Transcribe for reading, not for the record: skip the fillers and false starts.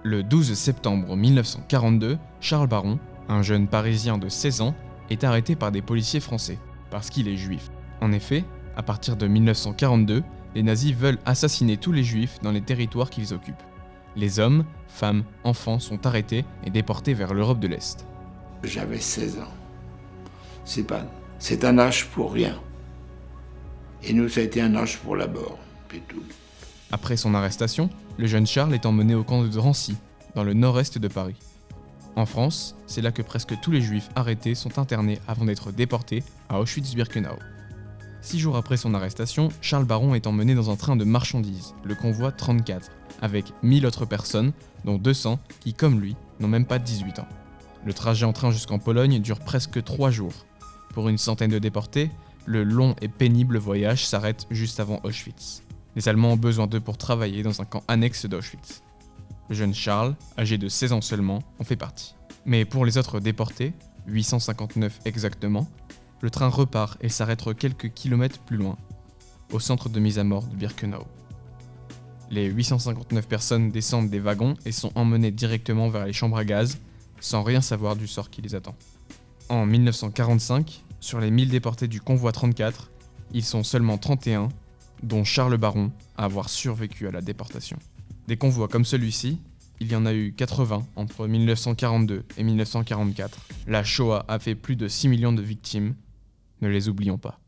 Le 12 septembre 1942, Charles Baron, un jeune Parisien de 16 ans, est arrêté par des policiers français, parce qu'il est juif. En effet, à partir de 1942, les nazis veulent assassiner tous les juifs dans les territoires qu'ils occupent. Les hommes, femmes, enfants sont arrêtés et déportés vers l'Europe de l'Est. J'avais 16 ans. C'est un âge pour rien. Et nous, ça a été un âge pour la mort, c'est tout. Après son arrestation, le jeune Charles est emmené au camp de Drancy, dans le nord-est de Paris. En France, c'est là que presque tous les juifs arrêtés sont internés avant d'être déportés à Auschwitz-Birkenau. 6 jours après son arrestation, Charles Baron est emmené dans un train de marchandises, le convoi 34, avec 1000 autres personnes, dont 200 qui, comme lui, n'ont même pas 18 ans. Le trajet en train jusqu'en Pologne dure presque 3 jours. Pour une centaine de déportés, le long et pénible voyage s'arrête juste avant Auschwitz. Les Allemands ont besoin d'eux pour travailler dans un camp annexe d'Auschwitz. Le jeune Charles, âgé de 16 ans seulement, en fait partie. Mais pour les autres déportés, 859 exactement, le train repart et s'arrête quelques kilomètres plus loin, au centre de mise à mort de Birkenau. Les 859 personnes descendent des wagons et sont emmenées directement vers les chambres à gaz, sans rien savoir du sort qui les attend. En 1945, sur les 1000 déportés du convoi 34, ils sont seulement 31, dont Charles Baron, à avoir survécu à la déportation. Des convois comme celui-ci, il y en a eu 80 entre 1942 et 1944. La Shoah a fait plus de 6 millions de victimes, ne les oublions pas.